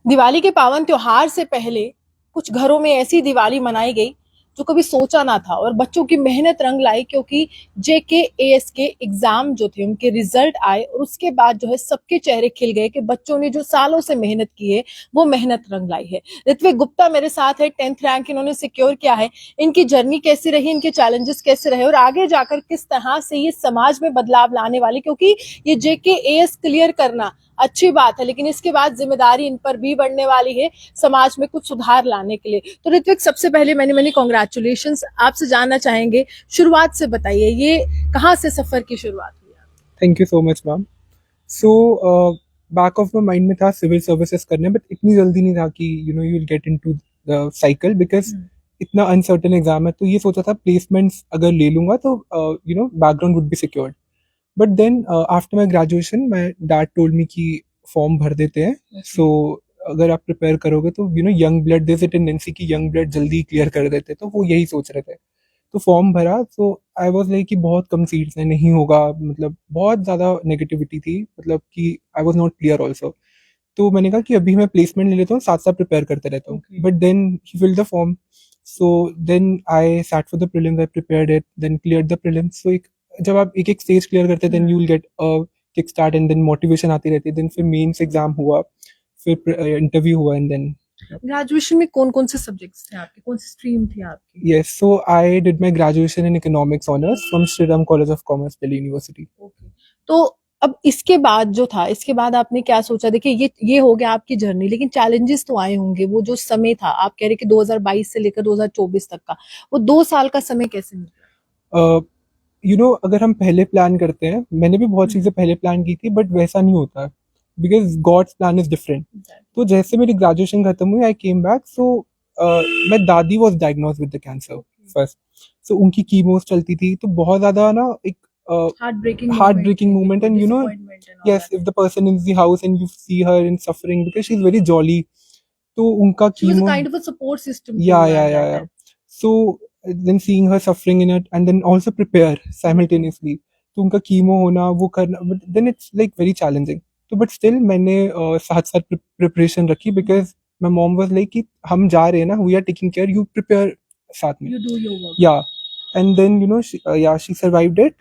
दिवाली के पावन त्योहार से पहले कुछ घरों में ऐसी दिवाली मनाई गई जो कभी सोचा ना था, और बच्चों की मेहनत रंग लाई, क्योंकि JKAS के एग्जाम जो थे उनके रिजल्ट आए, और उसके बाद जो है सबके चेहरे खिल गए कि बच्चों ने जो सालों से मेहनत की है वो मेहनत रंग लाई है। ऋत्विक गुप्ता मेरे साथ है, 10th रैंक इन्होंने सिक्योर किया है। इनकी जर्नी कैसी रही, इनके चैलेंजेस कैसे रहे, और आगे जाकर किस तरह से ये समाज में बदलाव लाने वाले, क्योंकि ये JKAS क्लियर करना अच्छी बात है, लेकिन इसके बाद जिम्मेदारी इन पर भी बढ़ने वाली है समाज में कुछ सुधार लाने के लिए। तो ऋत्विक, सबसे पहले मैंने कॉन्ग्रेचुलेशन आपसे जानना चाहेंगे, शुरुआत से बताइए ये कहाँ से सफर की शुरुआत हुई? Thank you so much ma'am. So back of my mind में था सिविल सर्विसेज करने, बट इतनी जल्दी नहीं था कि you know you will get into the cycle, because इतना अनसर्टेन एग्जाम है। तो ये सोचा था प्लेसमेंट्स अगर ले लूंगा तो you know background would be secured. But then after my graduation my dad told me कि फॉर्म भर देते हैं। सो अगर आप प्रिपेयर करोगे तो you know young blood, there is a tendency कि यंग ब्लड जल्दी क्लियर कर देते, तो वो यही सोच रहे थे। तो फॉर्म भरा, तो आई वाज लाइक कि बहुत कम सीट्स हैं, नहीं होगा, मतलब बहुत ज़्यादा नेगेटिविटी थी, मतलब कि I was not clear also. तो मैंने कहा कि अभी मैं प्लेसमेंट ले लेता हूँ, साथ साथ प्रिपेयर करते रहता हूँ। Okay. But then he filled the form, so then I sat for the prelims, I prepared it, then clear the prelims. So एक जब आप एक एक स्टेज क्लियर करते हैं then you will get a kick start, and then motivation आती रहती है। देन फिर मेंस एग्जाम हुआ, फिर इंटरव्यू हुआ, एंड देन ग्रेजुएशन में कौन कौन से सब्जेक्ट्स थे आपके, कौन सी स्ट्रीम थी आपकी? yes, so I did my graduation in economics honors from Sri Ram College of Commerce, Delhi University. Okay. तो अब इसके बाद जो था, इसके बाद आपने क्या सोचा? देखिए ये हो गया आपकी जर्नी, लेकिन चैलेंजेस तो आए होंगे। वो जो समय था, आप कह रहे कि 2022 से लेकर 2024 तक का, वो 2 साल का समय कैसे निकला? यू नो अगर हम पहले प्लान करते हैं, मैंने भी बहुत चीज़ें पहले प्लान की थी, बट वैसा नहीं होता, because god's plan is different. तो जैसे मेरी ग्रेजुएशन खत्म हुई, आई केम बैक, सो मैं दादी was diagnosed with the cancer first. So उनकी कीमोस चलती थी, तो बहुत ज़्यादा ना एक heart breaking moment, and you know yes, if the person is in the house and you see her in suffering because she's very jolly, तो उनका She was a chemo, kind of a support system to yeah you yeah at yeah that yeah time. so then seeing her suffering in it and then also prepare simultaneously, तो उनका chemo होना वो करना, but then it's like very challenging। तो but still मैंने साथ साथ preparation रखी, because my mom was like कि हम जा रहे हैं ना, we are taking care, you prepare साथ में। You do your work. yeah, and then you know she survived it,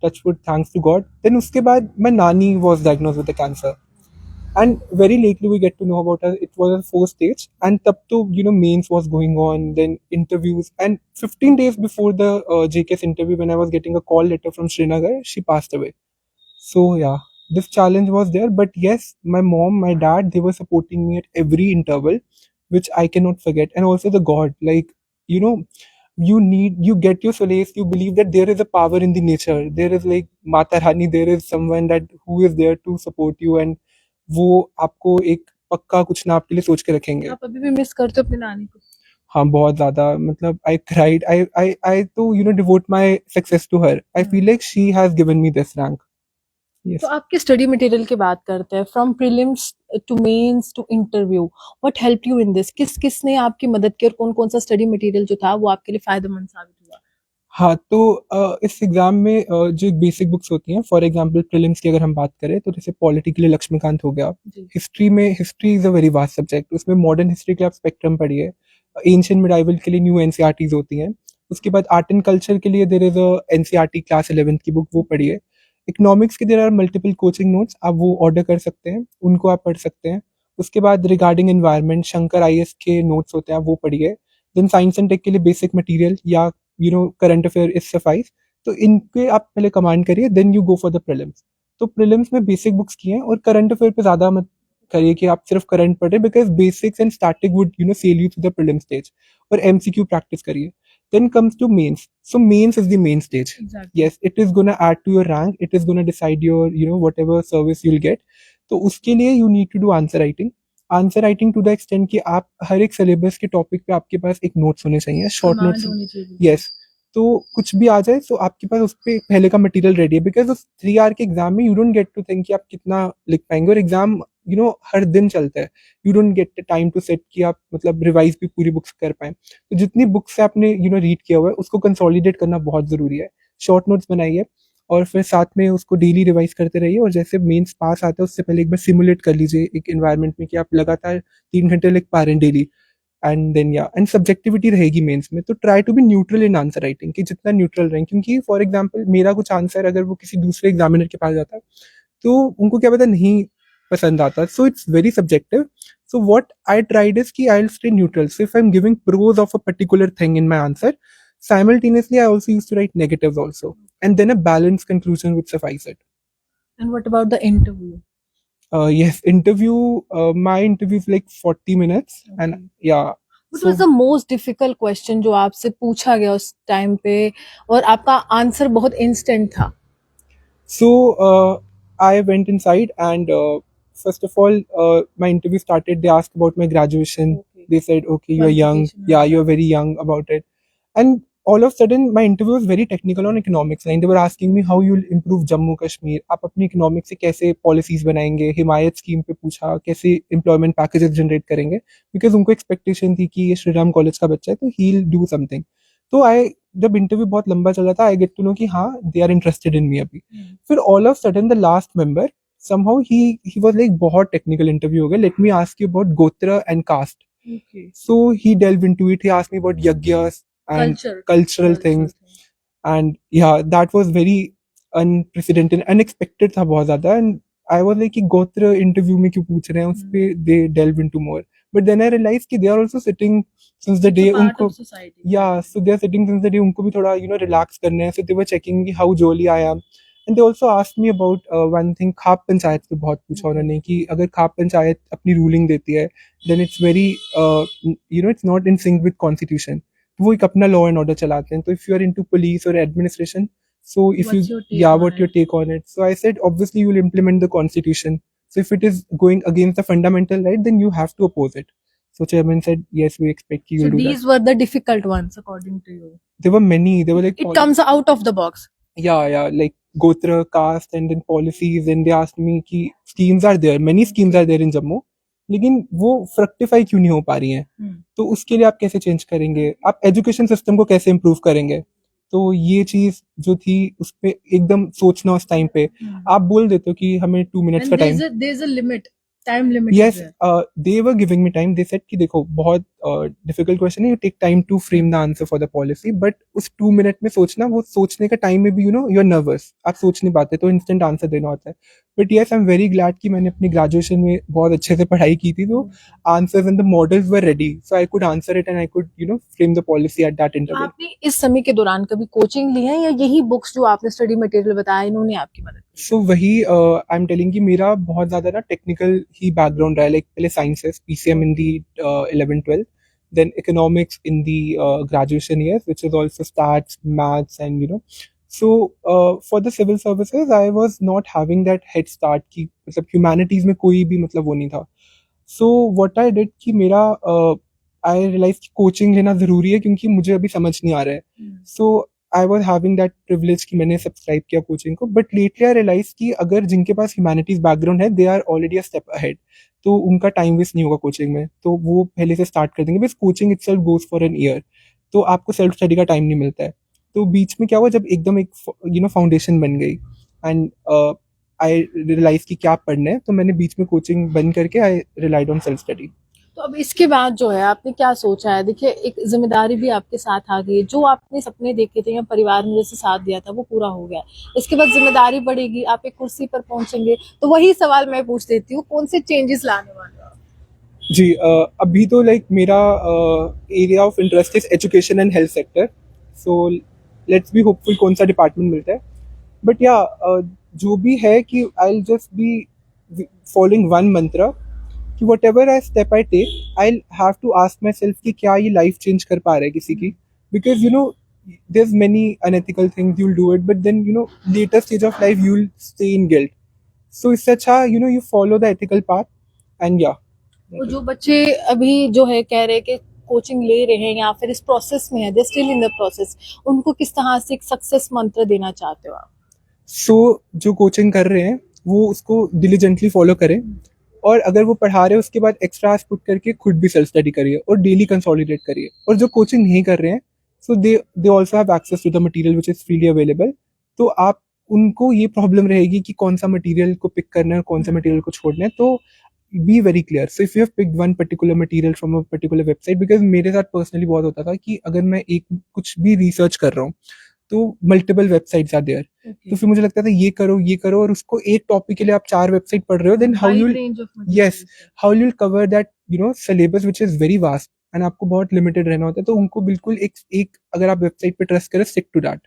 touch wood, thanks to God। then उसके बाद my nani was diagnosed with the cancer, and very lately we get to know about her, it was a fourth stage, and tab to you know mains was going on, then interviews, and 15 days before the JK's interview, when I was getting a call letter from Srinagar, she passed away। so yeah, this challenge was there, but yes, my mom, my dad, they were supporting me at every interval, which I cannot forget, and also the God, like you know, you get your solace, you believe that there is a power in the nature, there is like Mata Rani, there is someone that who is there to support you, and वो आपको एक पक्का कुछ ना आपके लिए सोच के रखेंगे। आप अभी भी मिस करते हो अपनी नानी को? हाँ, बहुत ज़्यादा, मतलब आई क्राइड, आई तो you know devote my success to her, I feel like she has given me this rank. तो यस। आपके स्टडी मटेरियल की बात करते हैं, from prelims to mains to interview, what help you in this? किस किस ने आपकी मदद की, और कौन कौन सा स्टडी मटेरियल जो था वो आपके लिए फायदेमंद साबित हुआ? हाँ, तो इस एग्ज़ाम में जो बेसिक बुक्स होती हैं, फॉर एग्जांपल प्रीलिम्स की अगर हम बात करें, तो जैसे पॉलिटी के लिए लक्ष्मीकांत हो गया, जी। History is a very vast subject, उसमें मॉडर्न हिस्ट्री के आप स्पेक्ट्रम पढ़िए, एंशिएंट मिडाइवल के लिए न्यू एनसीईआरटीज़ होती हैं, उसके बाद आर्ट एंड कल्चर के लिए there is a NCERT class 11th की बुक, वो पढ़िए। इकोनॉमिक्स के there are multiple coaching notes, आप वो ऑर्डर कर सकते हैं, उनको आप पढ़ सकते हैं। उसके बाद रिगार्डिंग एनवायरनमेंट, शंकर आईएएस के नोट्स होते हैं, आप वो पढ़िए। देन साइंस एंड टेक के लिए बेसिक मटेरियल या you know current affair is suffice, तो इनके आप पहले कमांड करिए, then you go for the prelims. तो प्रीलिम्स में बेसिक बुक्स की हैं, और करंट अफेयर पे ज़्यादा मत करिए कि आप सिर्फ करंट पढ़े, because basics and static would you know sell you to the prelim stage, और एमसीक्यू प्रैक्टिस करिए। then comes to mains, so mains is the main stage। Exactly. yes, it is going to add to your rank, it is going to decide your you know whatever service you'll get। तो उसके लिए you need to do answer writing to the extent कि आप हर एक syllabus के topic पे आपके पास एक नोट्स होने चाहिए, शॉर्ट नोट्स। यस, तो कुछ भी आ जाए तो आपके पास उस पर पहले का मटेरियल रेडी है, बिकॉज उस 3 आवर के एग्जाम में you don't get to think कि आप कितना लिख पाएंगे, और एग्जाम यू नो हर दिन चलता है, you don't get the time to set कि आप मतलब रिवाइज भी पूरी बुक्स कर पाए। तो जितनी बुक्स से आपने यू नो रीड किया हुआ है उसको कंसोलिडेट करना बहुत जरूरी है, शॉर्ट नोट्स बनाइए, और फिर साथ में उसको डेली रिवाइज करते रहिए, और जैसे मेंस पास आता है उससे पहले एक बार सिमुलेट कर लीजिए एक एनवायरनमेंट में कि आप लगातार 3 घंटे लिख पा रहे हैं डेली। एंड देन या एंड सब्जेक्टिविटी रहेगी मेंस में, तो try to be neutral in answer writing, कि जितना न्यूट्रल रहें, क्योंकि फॉर एग्जांपल मेरा कुछ आंसर अगर वो किसी दूसरे एग्जामिनर के पास जाता है तो उनको क्या पता नहीं पसंद आता, so it's very subjective. So what I tried is कि I'll stay neutral. So if I'm giving pros of a particular thing in my answer, simultaneously I also used to write negatives also, and then a balanced conclusion would suffice it. And what about the interview? Yes, interview. My interview is like 40 minutes, and yeah. What was the most difficult question जो आपसे पूछा गया उस time पे और आपका answer बहुत instant था? So I went inside, and first of all, my interview started. They asked about my graduation. Okay. They said, "Okay, you're young. Qualification. Yeah, you're very young about it." And all of a sudden, my interview was very technical on economics. And they were asking me how you'll improve Jammu Kashmir. आप अपनी economics से कैसे policies बनाएंगे? हिमायत scheme पे पूछा, कैसे employment packages generate करेंगे? Because उनको expectation थी कि ये श्री राम college का बच्चा है, तो he'll do something. तो जब इंटरव्यू बहुत लंबा चला था, आई गेट टू नो कि हाँ they are interested in me अभी. फिर all of sudden the last member somehow he was like बहुत टेक्निकल इंटरव्यू हो गया, let me ask you about gotra and caste. Okay. So he delved into it. He asked me about yagyas and cultural things, and yeah, that was very unprecedented, unexpected था बहुत ज़्यादा. And I was like कि गोत्र interview में क्यों पूछ रहे हैं, उस पे they delve into more. But then I realized कि they are also sitting since the day उनको, yeah, so they are sitting since the day, उनको भी थोड़ा relax करना है. So they were checking कि how jolly I am. And they also asked me about one thing, खाप पंचायत पे बहुत पूछा उन्होंने कि अगर खाप पंचायत अपनी रूलिंग देती है then it's very it's not in sync with constitution. वो एक अपना law and order चलाते हैं. तो if you are into police or administration, so if What's you your take on what your it? take on it? So I said obviously you will implement the constitution. So if it is going against the fundamental right, then you have to oppose it. So chairman said yes, we expect you So will do that. these were the difficult ones according to you. There were many. There were like It comes out of the box. yeah, like gotra, caste, and then policies. And they asked me कि schemes are there, many schemes are there in Jammu, लेकिन वो fructify क्यों नहीं हो पा रही हैं. तो उसके लिए आप कैसे चेंज करेंगे, आप एजुकेशन सिस्टम को कैसे इम्प्रूव करेंगे. तो ये चीज जो थी उस पे एकदम सोचना उस टाइम पे. आप बोल देते हो कि हमें 2 मिनट्स का time. there's a limit, time limit. Yes, they were giving me time. They said कि देखो बहुत difficult question है, you take time to frame the answer for the policy, but उस 2 मिनट में सोचना, वो सोचने का टाइम में भी you're nervous, आप सोच नहीं पाते, तो instant answer देना होता है. But yes, I'm very glad कि मैंने अपनी graduation में बहुत अच्छे से पढ़ाई की थी, तो answers and the models were ready, so I could answer it and I could frame the policy at that interval. आपने इस समय के दौरान कभी कोचिंग ली है या यही बुक्स जो आपने स्टडी मटेरियल बताया इन्होंने आपकी मदद की? सो वही आई एम टेलिंग कि मेरा बहुत ज़्यादा ना टेक्निकल ही बैकग्राउंड रहा है. लाइक पहले sciences, PCM in the 11th-12th, then economics in the graduation years, which is also stats, maths, and so for the civil services I was not having that head start कि मतलब humanities में कोई भी मतलब वो नहीं था. So what I did कि मेरा I realized कि कोचिंग लेना ज़रूरी है क्योंकि मुझे अभी समझ नहीं आ रहा है. So I was having that privilege कि मैंने सब्सक्राइब किया कोचिंग को. बट लेटली आई रियलाइज कि अगर जिनके पास ह्यूमैनिटीज बैकग्राउंड है, they are already a step ahead, तो उनका टाइम वेस्ट नहीं होगा कोचिंग में, तो वो पहले से स्टार्ट कर देंगे. बस coaching itself goes for an year, तो आपको सेल्फ स्टडी का टाइम नहीं मिलता है. तो बीच में क्या हुआ, जब एकदम एक फाउंडेशन बन गई एंड आई रियलाइज कि क्या पढ़ना है, तो मैंने बीच में कोचिंग बंद करके आई रिलाइड ऑन सेल्फ स्टडी. तो अब इसके बाद जो है आपने क्या सोचा है? देखिए एक जिम्मेदारी भी आपके साथ आ गई है, जो आपने सपने देखे थे या परिवार ने जैसे साथ दिया था वो पूरा हो गया. इसके बाद जिम्मेदारी बढ़ेगी, आप एक कुर्सी पर पहुंचेंगे, तो वही सवाल मैं पूछ देती हूँ, कौन से चेंजेस लाने वाले हो? जी, अभी तो लाइक मेरा area of interest is education and health sector. So let's be hopeful कौन सा डिपार्टमेंट मिलता है. बट या जो भी है कि I just be following one mantra कि whatever I step I take, I have to ask myself कि क्या ये लाइफ चेंज कर पा रहा है किसी की. Because there's many unethical things, you'll do it, but then later stage of life you'll stay in guilt. So it's such a you follow the ethical path. And yeah, वो जो बच्चे अभी जो है कह रहे हैं कि कोचिंग ले रहे हैं या फिर इस प्रोसेस में है, they still in the process, उनको किस तरह से एक सक्सेस मंत्र देना चाहते हो आप? सो जो कोचिंग कर रहे हैं वो उसको डिलीजेंटली फॉलो करें, और अगर वो पढ़ा रहे हैं उसके बाद एक्स्ट्रा पुट करके खुद भी सेल्फ स्टडी करिए और डेली कंसोलिडेट करिए. और जो कोचिंग नहीं कर रहे हैं, so they also have access to the material which is freely available. तो आप उनको ये प्रॉब्लम रहेगी कि कौन सा मटेरियल को पिक करना है और कौन सा मटेरियल को छोड़ना है. तो be very clear. So if you have picked one particular material from a particular website, because मेरे साथ पर्सनली बहुत होता था कि अगर मैं एक कुछ भी रिसर्च कर रहा हूँ तो मल्टीपल वेबसाइट्स आर देयर. तो फिर मुझे लगता था ये करो और उसको एक टॉपिक के लिए आप 4 वेबसाइट पढ़ रहे हो, then how you yes how you will cover that syllabus which is very vast and आपको बहुत लिमिटेड रहना होता है. तो उनको बिल्कुल एक अगर आप वेबसाइट पे ट्रस्ट करें, stick to that.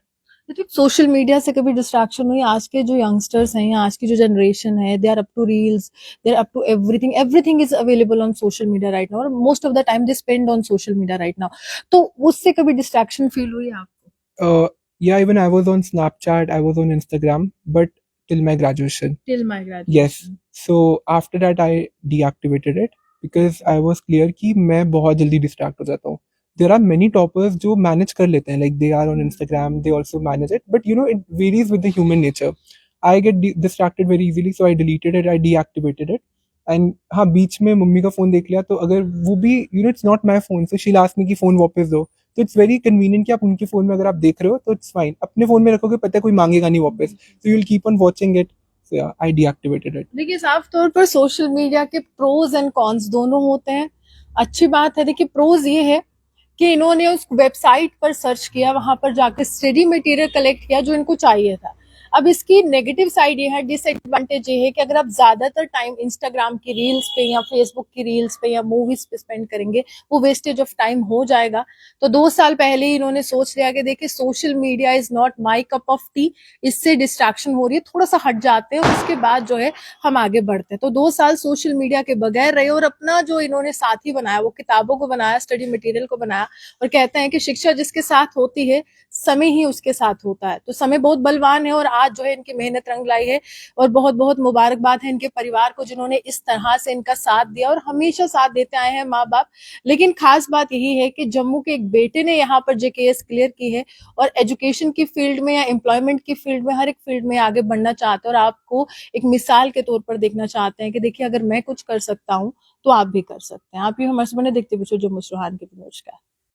Social media से कभी डिस्ट्रैक्शन हुई? आज के जो यंगस्टर्स हैं या आज की जो जनरेशन है, they are up to reels, they are up to everything, everything is available on social media right now, और most of the time they spend on social media right now. तो उससे कभी डिस्ट्रैक्शन फील हुई आपको? Yeah, even I was on Snapchat, I was on Instagram, but till my graduation. Till my Yes. Graduation. So after that I deactivated it because I was clear कि मैं बहुत जल्दी distract हो जाता हूँ. There are many toppers जो manage कर लेते हैं, like they are on Instagram, they also manage it, but it varies with the human nature. I get distracted very easily, so I deleted it, I deactivated it. And हाँ, बीच में mummy का phone देख लिया तो अगर वो भी it's not my phone, so she asked me कि फोन वापस दो. तो इट्स वेरी कन्वीनियंट कि आप उनके फोन में अगर आप देख रहे हो तो इट्स फाइन. अपने फोन में रखोगे पता है कोई मांगेगा नहीं वापस, so you will keep on watching it. So yeah, I deactivated it. देखिए, साफ तौर पर सोशल मीडिया के प्रोज एंड कॉन्स दोनों होते हैं. अच्छी बात है, देखिए प्रोज ये है कि इन्होंने उस वेबसाइट पर सर्च किया, वहां पर जाकर स्टडी मटेरियल कलेक्ट किया जो इनको चाहिए था. अब इसकी नेगेटिव साइड ये है, डिसएडवांटेज ये है कि अगर आप ज्यादातर टाइम इंस्टाग्राम की रील्स पे या फेसबुक की रील्स पे या मूवीज पे स्पेंड करेंगे, वो वेस्टेज ऑफ टाइम हो जाएगा. तो 2 साल पहले ही इन्होंने सोच लिया कि देखिए social media is not my cup of T, इससे डिस्ट्रैक्शन हो रही है, थोड़ा सा हट जाते हैं और उसके बाद जो है हम आगे बढ़ते हैं. तो 2 साल सोशल मीडिया के बगैर रहे और अपना जो इन्होंने साथी बनाया, वो किताबों को बनाया, स्टडी मटेरियल को बनाया. और कहते हैं कि शिक्षा जिसके साथ होती है, समय ही उसके साथ होता है. तो समय बहुत बलवान है और आज जो है इनकी मेहनत रंग लाई है. और बहुत बहुत मुबारकबाद है इनके परिवार को जिन्होंने इस तरह से इनका साथ दिया और हमेशा साथ देते आए हैं माँ बाप. लेकिन खास बात यही है कि जम्मू के एक बेटे ने यहाँ पर जेकेएस क्लियर की है और एजुकेशन की फील्ड में या एम्प्लॉयमेंट की फील्ड में, हर एक फील्ड में आगे बढ़ना चाहते हैं और आपको एक मिसाल के तौर पर देखना चाहते हैं कि देखिए अगर मैं कुछ कर सकता हूँ तो आप भी कर सकते हैं. आप ही हमारे से बने देखते पीछे जम्मू सुहान के न्यूज का.